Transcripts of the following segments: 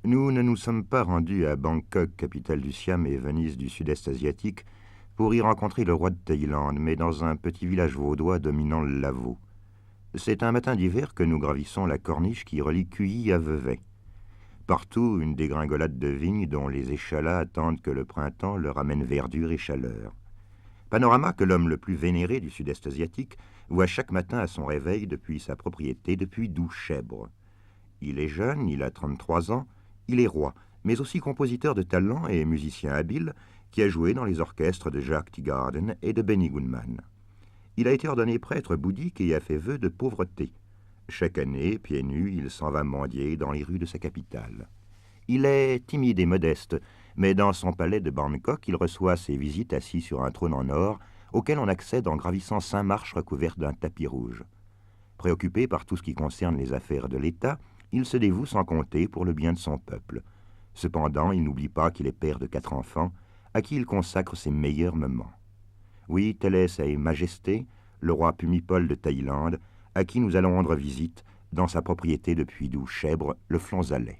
Nous ne nous sommes pas rendus à Bangkok, capitale du Siam et Venise du sud-est asiatique, pour y rencontrer le roi de Thaïlande, mais dans un petit village vaudois dominant le Lavaux. C'est un matin d'hiver que nous gravissons la corniche qui relie Cuilly à Vevey. Partout, une dégringolade de vignes dont les échalas attendent que le printemps leur amène verdure et chaleur. Panorama que l'homme le plus vénéré du sud-est asiatique voit chaque matin à son réveil depuis sa propriété, depuis Douchèbre. Il est jeune, il a 33 ans, il est roi, mais aussi compositeur de talent et musicien habile qui a joué dans les orchestres de Jacques Teagarden et de Benny Goodman. Il a été ordonné prêtre bouddhique et a fait vœu de pauvreté. Chaque année, pieds nus, il s'en va mendier dans les rues de sa capitale. Il est timide et modeste, mais dans son palais de Bangkok, il reçoit ses visites assis sur un trône en or, auquel on accède en gravissant 5 marches recouvertes d'un tapis rouge. Préoccupé par tout ce qui concerne les affaires de l'État, il se dévoue sans compter pour le bien de son peuple. Cependant, il n'oublie pas qu'il est père de 4 enfants, à qui il consacre ses meilleurs moments. Oui, telle est sa majesté, le roi Pumipol de Thaïlande, à qui nous allons rendre visite dans sa propriété depuis Douchèbre, le Flonzalet.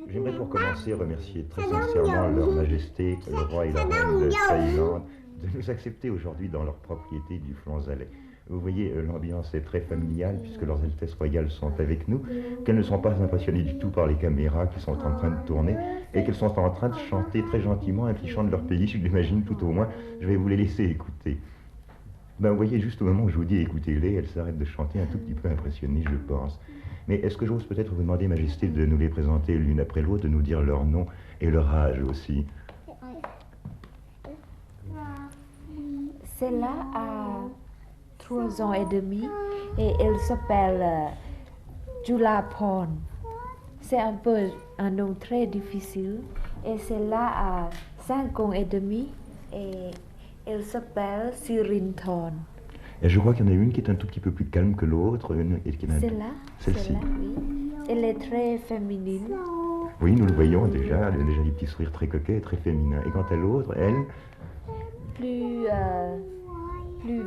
J'aimerais pour commencer remercier très sincèrement leur majesté, le roi et la reine de Thaïlande, de nous accepter aujourd'hui dans leur propriété du Flonzalet. Vous voyez, l'ambiance est très familiale puisque leurs altesses royales sont avec nous, qu'elles ne sont pas impressionnées du tout par les caméras qui sont en train de tourner et qu'elles sont en train de chanter très gentiment un petit chant de leur pays, je l'imagine tout au moins. Je vais vous les laisser écouter. Ben, vous voyez, juste au moment où je vous dis écoutez-les, elles s'arrêtent de chanter un tout petit peu impressionnées, je pense. Mais est-ce que j'ose peut-être vous demander, Majesté, de nous les présenter l'une après l'autre, de nous dire leur nom et leur âge aussi? Celle-là a 3 ans et demi et elle s'appelle Julapon. C'est un peu un nom très difficile. Et celle-là a 5 ans et demi et elle s'appelle Sirinthorn. Et je crois qu'il y en a une qui est un tout petit peu plus calme que l'autre. Celle-là, celle-ci. Oui. Elle est très féminine. Oui, nous le voyons déjà. Elle a déjà des petits sourires très coquets et très féminins. Et quant à l'autre, elle... Plus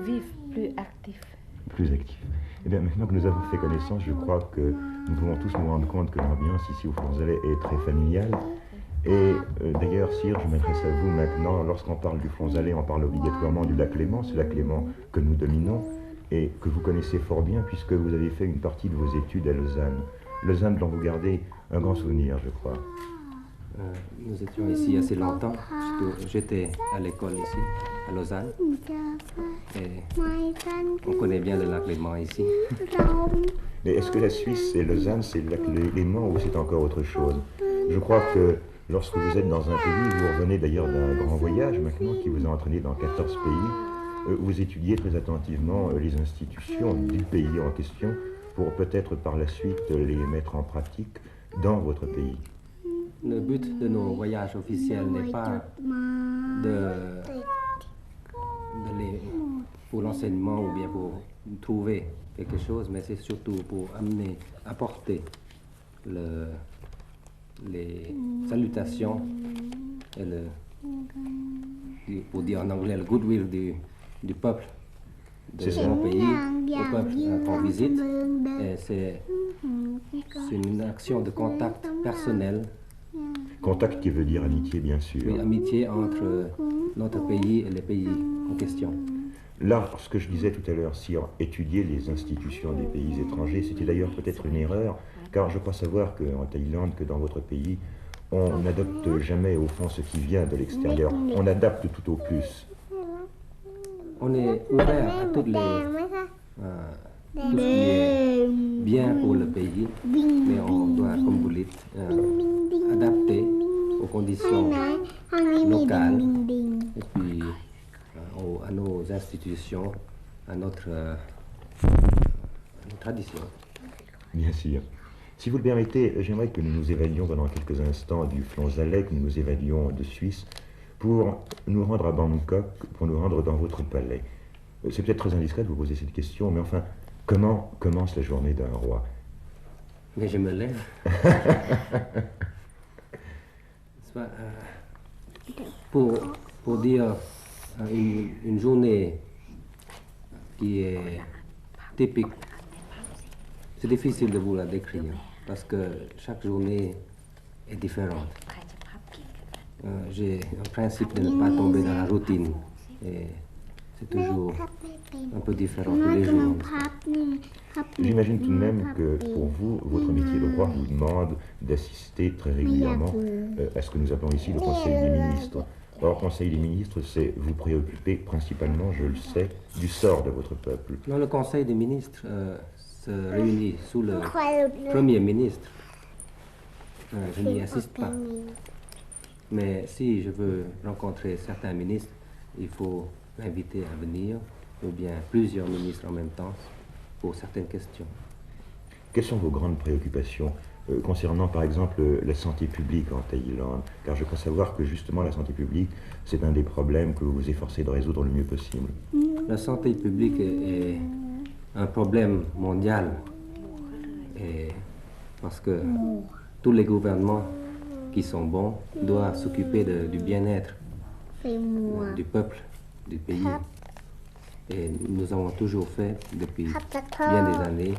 vif, plus actif. Plus actif. Eh bien, maintenant que nous avons fait connaissance, je crois que nous pouvons tous nous rendre compte que l'ambiance ici au Flonzalet est très familiale. Et d'ailleurs, Sire, je m'adresse à vous maintenant. Lorsqu'on parle du Flonzalet, on parle obligatoirement du lac Léman. C'est le lac Léman que nous dominons et que vous connaissez fort bien puisque vous avez fait une partie de vos études à Lausanne. Lausanne dont vous gardez un grand souvenir, je crois. Nous étions ici assez longtemps. J'étais à l'école ici, à Lausanne. Et on connaît bien le lac Léman ici. Mais est-ce que la Suisse et Lausanne, c'est le lac Léman ou c'est encore autre chose? Je crois que lorsque vous êtes dans un pays, vous revenez d'ailleurs d'un grand voyage maintenant qui vous a entraîné dans 14 pays, vous étudiez très attentivement les institutions du pays en question pour peut-être par la suite les mettre en pratique dans votre pays. Le but de nos voyages officiels n'est pas pour l'enseignement ou bien pour trouver quelque chose, mais c'est surtout pour apporter les salutations et pour dire en anglais le goodwill du peuple de mon pays au peuple en visite. Et c'est une action de contact personnel. Contact qui veut dire amitié, bien sûr. Oui, amitié entre notre pays et les pays en question. Là, ce que je disais tout à l'heure, si étudier les institutions des pays étrangers, c'était d'ailleurs peut-être une erreur, car je crois savoir qu'en Thaïlande, que dans votre pays, on n'adopte jamais au fond ce qui vient de l'extérieur. On adapte tout au plus. On est ouvert à tout ce qui est bien pour le pays, mais on doit, comme vous dites, adapter aux conditions locales et puis à nos institutions, à notre tradition. Bien sûr. Si vous le permettez, j'aimerais que nous nous évadions pendant quelques instants du Flonzalet, que nous nous évadions de Suisse, pour nous rendre à Bangkok, pour nous rendre dans votre palais. C'est peut-être très indiscret de vous poser cette question, mais enfin, comment commence la journée d'un roi? Mais je me lève. Pour dire une journée qui est typique C'est difficile de vous la décrire parce que chaque journée est différente. J'ai un principe de ne pas tomber dans la routine et c'est toujours un peu différent tous les jours. J'imagine tout de même que pour vous, votre métier de roi vous demande d'assister très régulièrement à ce que nous appelons ici le Conseil des ministres. Or, Conseil des ministres, c'est vous préoccuper principalement, je le sais, du sort de votre peuple. Non, le Conseil des ministres se réunit sous le Premier ministre. Je n'y assiste pas. Mais si je veux rencontrer certains ministres, il faut m'inviter à venir, ou bien plusieurs ministres en même temps, pour certaines questions. Quelles sont vos grandes préoccupations concernant par exemple la santé publique en Thaïlande? Car je crois savoir que justement la santé publique, c'est un des problèmes que vous vous efforcez de résoudre le mieux possible. La santé publique est un problème mondial, et parce que tous les gouvernements qui sont bons doivent s'occuper du bien-être du peuple, du pays. Et nous avons toujours fait, depuis bien des années,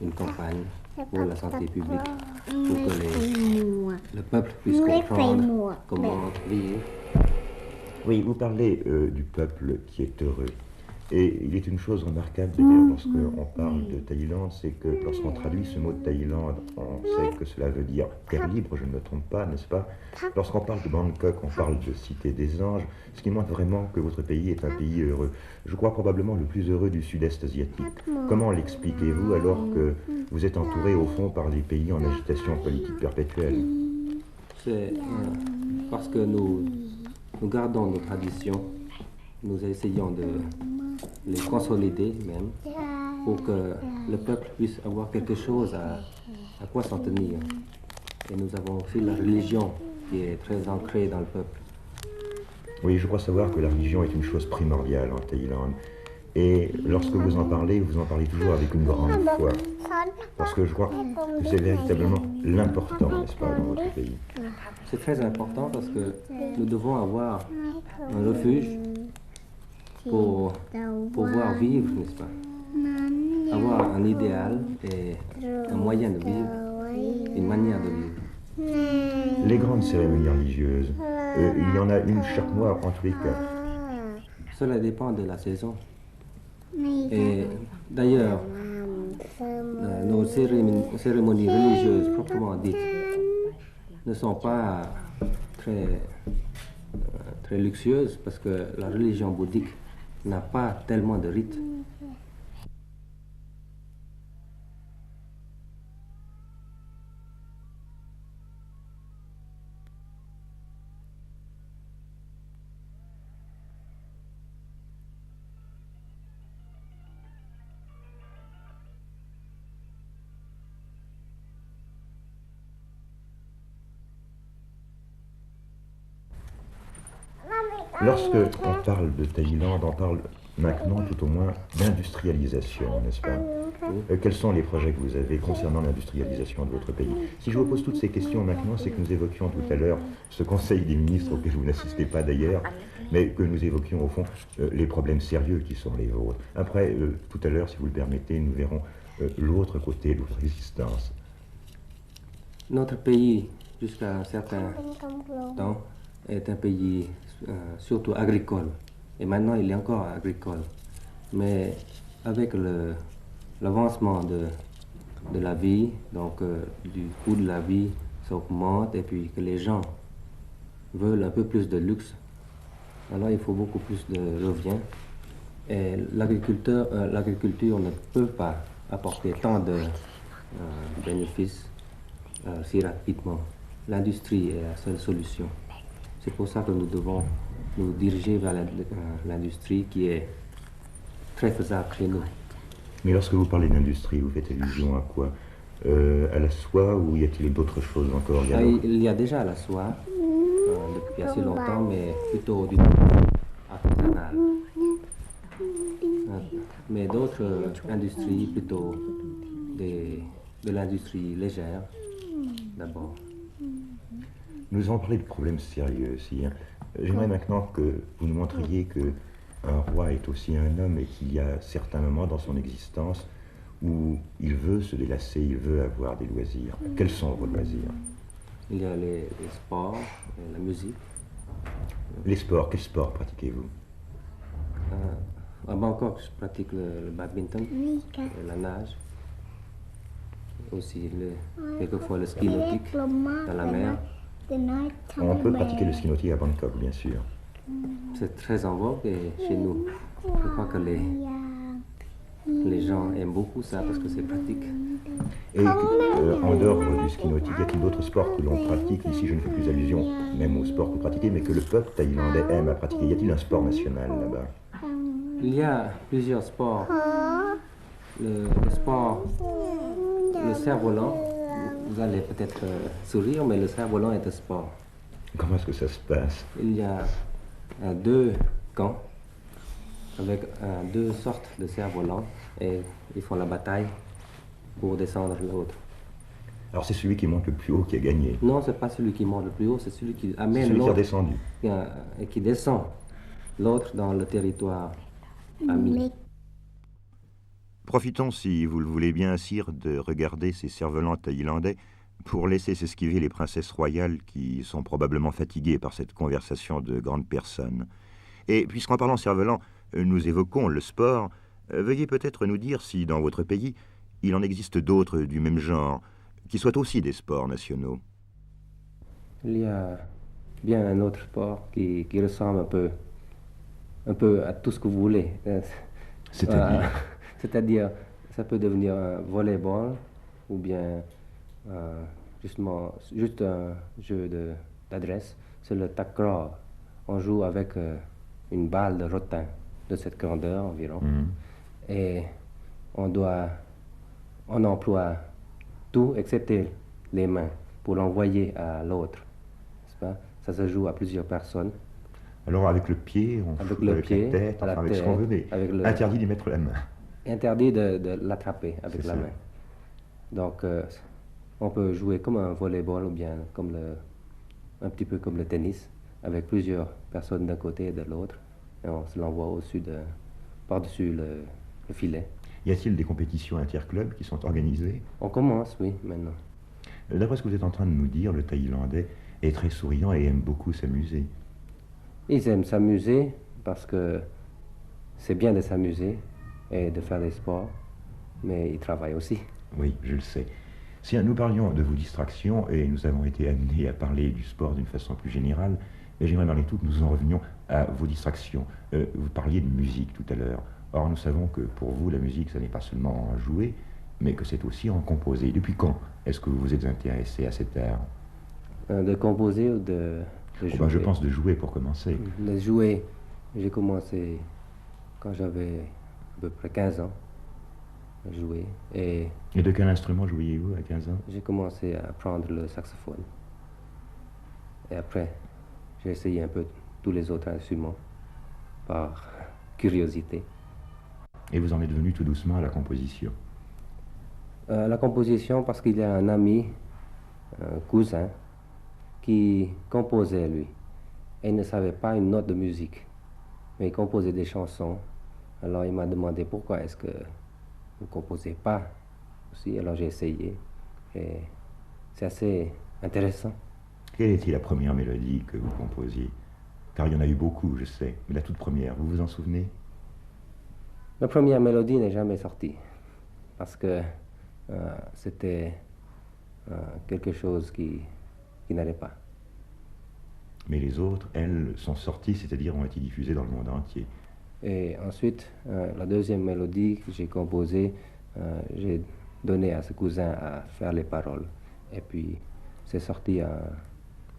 une campagne pour la santé publique, pour que le peuple puisse comprendre comment vivre. Oui, vous parlez du peuple qui est heureux. Et il est une chose remarquable d'ailleurs lorsqu'on parle de Thaïlande, c'est que lorsqu'on traduit ce mot de Thaïlande, on sait que cela veut dire terre libre, je ne me trompe pas, n'est-ce pas? Lorsqu'on parle de Bangkok, on parle de cité des anges, ce qui montre vraiment que votre pays est un pays heureux. Je crois probablement le plus heureux du sud-est asiatique. Comment l'expliquez-vous alors que vous êtes entouré au fond par des pays en agitation politique perpétuelle? C'est parce que nous gardons nos traditions, nous essayons de les consolider même, pour que le peuple puisse avoir quelque chose à quoi s'en tenir. Et nous avons aussi la religion qui est très ancrée dans le peuple. Oui, je crois savoir que la religion est une chose primordiale en Thaïlande. Et lorsque vous en parlez toujours avec une grande foi. Parce que je crois que c'est véritablement l'important, n'est-ce pas, dans votre pays. C'est très important parce que nous devons avoir un refuge pour pouvoir vivre, n'est-ce pas? Avoir un idéal et un moyen de vivre, une manière de vivre. Les grandes cérémonies religieuses, il y en a une chaque mois en tous les cas. Cela dépend de la saison. Et d'ailleurs, nos cérémonies religieuses proprement dites ne sont pas très luxueuses parce que la religion bouddhique n'a pas tellement de rites. Lorsque on parle de Thaïlande, on parle maintenant tout au moins d'industrialisation, n'est-ce pas? Quels sont les projets que vous avez concernant l'industrialisation de votre pays? Si je vous pose toutes ces questions maintenant, c'est que nous évoquions tout à l'heure ce Conseil des ministres auquel vous n'assistez pas d'ailleurs, mais que nous évoquions au fond les problèmes sérieux qui sont les vôtres. Après, tout à l'heure, si vous le permettez, nous verrons l'autre côté de votre existence. Notre pays, jusqu'à un certain temps, est un pays surtout agricole. Et maintenant, il est encore agricole. Mais avec l'avancement de la vie, donc du coût de la vie s'augmente et puis que les gens veulent un peu plus de luxe, alors il faut beaucoup plus de revient. Et l'agriculture ne peut pas apporter tant de bénéfices si rapidement. L'industrie est la seule solution. C'est pour ça que nous devons nous diriger vers l'industrie qui est très faisable chez nous. Mais lorsque vous parlez d'industrie, vous faites allusion à quoi? À la soie ou y a-t-il d'autres choses encore? Il y a déjà la soie depuis assez longtemps, mais plutôt du artisanal. Mais d'autres industries, plutôt de l'industrie légère, d'abord. Nous avons parlé de problèmes sérieux aussi. J'aimerais maintenant que vous nous montriez qu'un roi est aussi un homme et qu'il y a certains moments dans son existence où il veut se délasser, il veut avoir des loisirs. Quels sont vos loisirs? Il y a les sports, la musique. Les sports, quels sports pratiquez-vous? À Bangkok, je pratique le badminton, et la nage, aussi quelquefois le ski nautique dans la mer. On peut pratiquer le ski nautique à Bangkok, bien sûr. C'est très en vogue et chez nous, je crois que les gens aiment beaucoup ça parce que c'est pratique. Et en dehors du ski nautique, y a-t-il d'autres sports que l'on pratique? Ici, je ne fais plus allusion même aux sports que vous pratiquez, mais que le peuple thaïlandais aime à pratiquer. Y a-t-il un sport national là-bas? Il y a plusieurs sports. Le sport, le cerf-volant, vous allez peut-être sourire, mais le cerf-volant est un sport. Comment est-ce que ça se passe? Il y a deux camps avec deux sortes de cerfs-volants et ils font la bataille pour descendre l'autre. Alors c'est celui qui monte le plus haut qui a gagné. Non, c'est pas celui qui monte le plus haut, c'est celui qui C'est amène celui qui est l'autre redescendu. et qui descend l'autre dans le territoire ami. Profitons, si vous le voulez bien, sire, de regarder ces cerfs-volants thaïlandais pour laisser s'esquiver les princesses royales qui sont probablement fatiguées par cette conversation de grandes personnes. Et puisqu'en parlant cerf-volant, nous évoquons le sport, veuillez peut-être nous dire si, dans votre pays, il en existe d'autres du même genre, qui soient aussi des sports nationaux. Il y a bien un autre sport qui ressemble un peu à tout ce que vous voulez. C'est-à-dire C'est-à-dire, ça peut devenir un volleyball ou bien juste un jeu d'adresse. C'est le takraw. On joue avec une balle de rotin de cette grandeur environ. Et on emploie tout excepté les mains pour l'envoyer à l'autre. N'est-ce pas? Ça se joue à plusieurs personnes. Alors avec le pied, on Avec joue le avec pied, la tête, à la enfin, avec ce tête, qu'on veut, mais avec le- interdit d'y mettre la main. Interdit de l'attraper avec C'est la ça. main. Donc, on peut jouer comme un volleyball ou bien un petit peu comme le tennis, avec plusieurs personnes d'un côté et de l'autre, et on se l'envoie par-dessus le filet. Y a-t-il des compétitions interclubs qui sont organisées? On commence, oui, maintenant. D'après ce que vous êtes en train de nous dire, le Thaïlandais est très souriant et aime beaucoup s'amuser. Ils aiment s'amuser parce que c'est bien de s'amuser et de faire des sports, mais ils travaillent aussi. Oui, je le sais. Si nous parlions de vos distractions, et nous avons été amenés à parler du sport d'une façon plus générale, mais j'aimerais malgré tout que nous en revenions à vos distractions. Vous parliez de musique tout à l'heure. Or, nous savons que pour vous, la musique, ce n'est pas seulement en jouer, mais que c'est aussi en composer. Depuis quand est-ce que vous vous êtes intéressé à cet art? De composer ou de jouer? Je pense de jouer pour commencer. De jouer, j'ai commencé quand j'avais à peu près 15 ans à jouer. Et Et de quel instrument jouiez-vous à 15 ans? j'ai commencé à apprendre le saxophone. Et après, j'ai essayé un peu tous les autres instruments par curiosité. Et vous en êtes venu tout doucement à la composition. La composition, parce qu'il y a un ami, un cousin, qui composait lui. Et il ne savait pas une note de musique, mais il composait des chansons. Alors il m'a demandé pourquoi est-ce que vous ne composez pas aussi. Alors j'ai essayé et c'est assez intéressant. Quelle était la première mélodie que vous composiez? Car il y en a eu beaucoup, je sais, mais la toute première, vous vous en souvenez? La première mélodie n'est jamais sortie parce que c'était quelque chose qui n'allait pas. Mais les autres, elles, sont sorties, c'est-à-dire ont été diffusées dans le monde entier. Et ensuite, la deuxième mélodie que j'ai composée, j'ai donné à ce cousin à faire les paroles. Et puis, c'est sorti un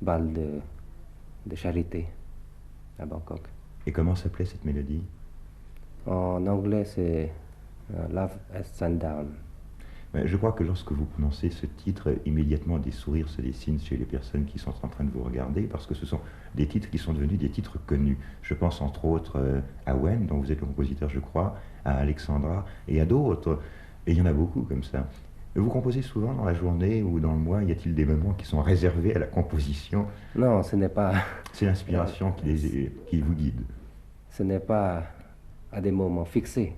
bal de charité à Bangkok. Et comment s'appelait cette mélodie? En anglais, c'est Love as Sundown. Mais je crois que lorsque vous prononcez ce titre, immédiatement des sourires se dessinent chez les personnes qui sont en train de vous regarder, parce que ce sont des titres qui sont devenus des titres connus. Je pense entre autres à Wen, dont vous êtes le compositeur, je crois, à Alexandra, et à d'autres. Et il y en a beaucoup comme ça. Vous composez souvent dans la journée ou dans le mois? Y a-t-il des moments qui sont réservés à la composition? Non, ce n'est pas... C'est l'inspiration qui vous guide. Ce n'est pas à des moments fixés.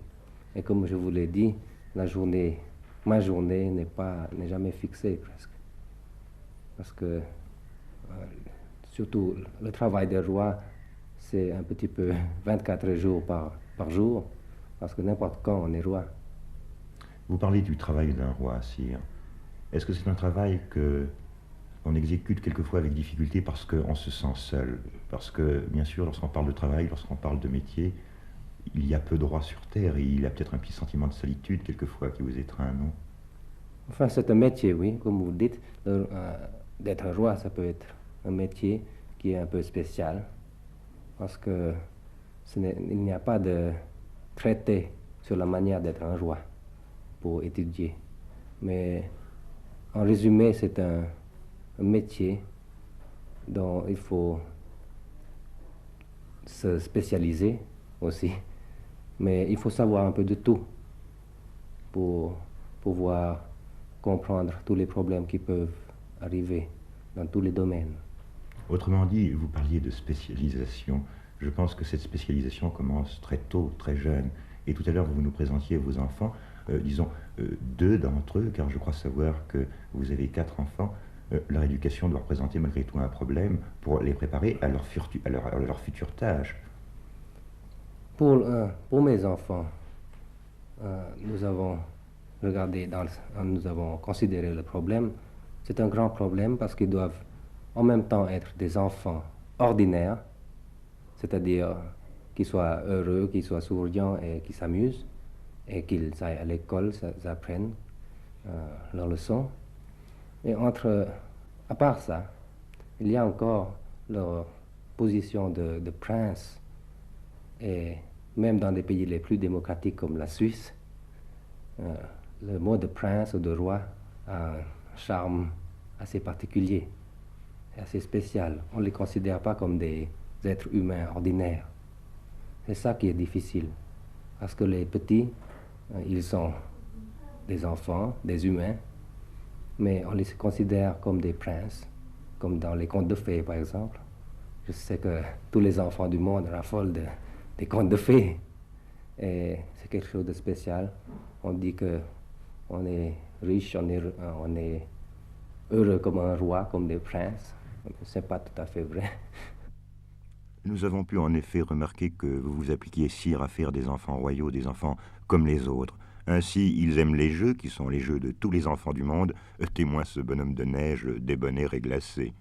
Et comme je vous l'ai dit, ma journée n'est jamais fixée presque. Parce que surtout le travail des rois, c'est un petit peu 24 jours par jour, parce que n'importe quand on est roi. Vous parlez du travail d'un roi, sire. Est-ce que c'est un travail qu'on exécute quelquefois avec difficulté parce qu'on se sent seul? Parce que, bien sûr, lorsqu'on parle de travail, lorsqu'on parle de métier, il y a peu de rois sur Terre et il y a peut-être un petit sentiment de solitude quelquefois qui vous étreint, non? Enfin, c'est un métier, oui, comme vous dites. D'être roi, ça peut être un métier qui est un peu spécial, parce que il n'y a pas de traité sur la manière d'être un roi pour étudier. Mais en résumé, c'est un métier dont il faut se spécialiser aussi. Mais il faut savoir un peu de tout pour pouvoir comprendre tous les problèmes qui peuvent arriver dans tous les domaines. Autrement dit, vous parliez de spécialisation. Je pense que cette spécialisation commence très tôt, très jeune. Et tout à l'heure, vous nous présentiez vos enfants, disons 2 d'entre eux, car je crois savoir que vous avez 4 enfants. Leur éducation doit représenter malgré tout un problème pour les préparer à leur future tâche. Pour mes enfants, nous avons nous avons considéré le problème. C'est un grand problème parce qu'ils doivent en même temps être des enfants ordinaires, c'est-à-dire qu'ils soient heureux, qu'ils soient souriants et qu'ils s'amusent, et qu'ils aillent à l'école, apprennent leurs leçons. Et à part ça, il y a encore leur position de prince, et même dans des pays les plus démocratiques comme la Suisse, le mot de prince ou de roi a un charme assez particulier et assez spécial. On ne les considère pas comme des êtres humains ordinaires. C'est ça qui est difficile, parce que les petits, ils sont des enfants, des humains, mais on les considère comme des princes, comme dans les contes de fées par exemple. Je sais que tous les enfants du monde raffolent des contes de fées, et c'est quelque chose de spécial. On dit qu'on est riche, on est heureux comme un roi, comme des princes. C'est pas tout à fait vrai. Nous avons pu en effet remarquer que vous vous appliquiez, sire, à faire des enfants royaux, des enfants comme les autres. Ainsi, ils aiment les jeux, qui sont les jeux de tous les enfants du monde, témoin ce bonhomme de neige débonnaire et glacé.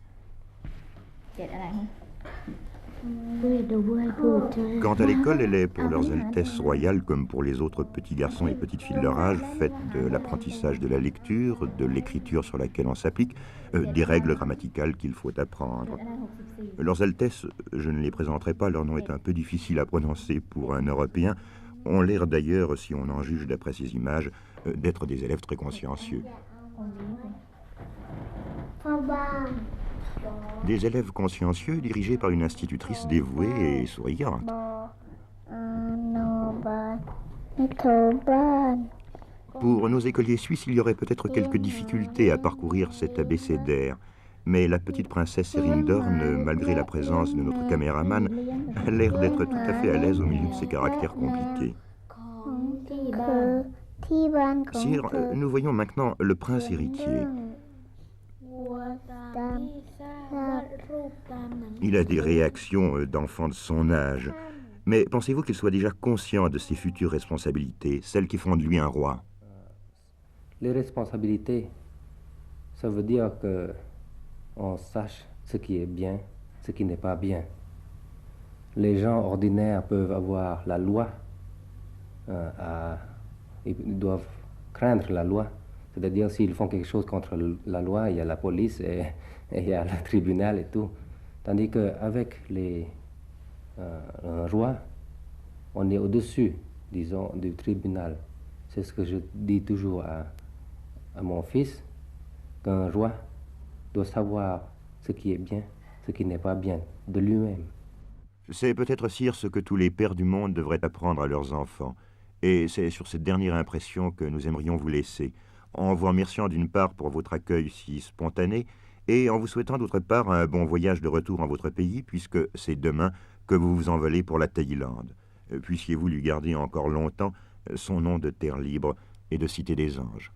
Quant à l'école, elle est pour leurs altesses royales, comme pour les autres petits garçons et petites filles de leur âge, faite de l'apprentissage de la lecture, de l'écriture sur laquelle on s'applique, des règles grammaticales qu'il faut apprendre. Leurs altesses, je ne les présenterai pas, leur nom est un peu difficile à prononcer pour un Européen, ont l'air d'ailleurs, si on en juge d'après ces images, d'être des élèves très consciencieux. Des élèves consciencieux dirigés par une institutrice dévouée et souriante. Pour nos écoliers suisses, il y aurait peut-être quelques difficultés à parcourir cet abécédaire, mais la petite princesse Erindorn, malgré la présence de notre caméraman, a l'air d'être tout à fait à l'aise au milieu de ces caractères compliqués. Sire, nous voyons maintenant le prince héritier. Il a des réactions d'enfant de son âge. Mais pensez-vous qu'il soit déjà conscient de ses futures responsabilités, celles qui font de lui un roi? Les responsabilités, ça veut dire qu'on sache ce qui est bien, ce qui n'est pas bien. Les gens ordinaires peuvent avoir la loi, ils doivent craindre la loi. C'est-à-dire, s'ils font quelque chose contre la loi, il y a la police et il y a le tribunal et tout. Tandis qu'avec un roi, on est au-dessus, disons, du tribunal. C'est ce que je dis toujours à mon fils, qu'un roi doit savoir ce qui est bien, ce qui n'est pas bien, de lui-même. C'est peut-être, sire, ce que tous les pères du monde devraient apprendre à leurs enfants. Et c'est sur cette dernière impression que nous aimerions vous laisser, en vous remerciant d'une part pour votre accueil si spontané, et en vous souhaitant d'autre part un bon voyage de retour en votre pays, puisque c'est demain que vous vous envolez pour la Thaïlande. Puissiez-vous lui garder encore longtemps son nom de terre libre et de Cité des Anges.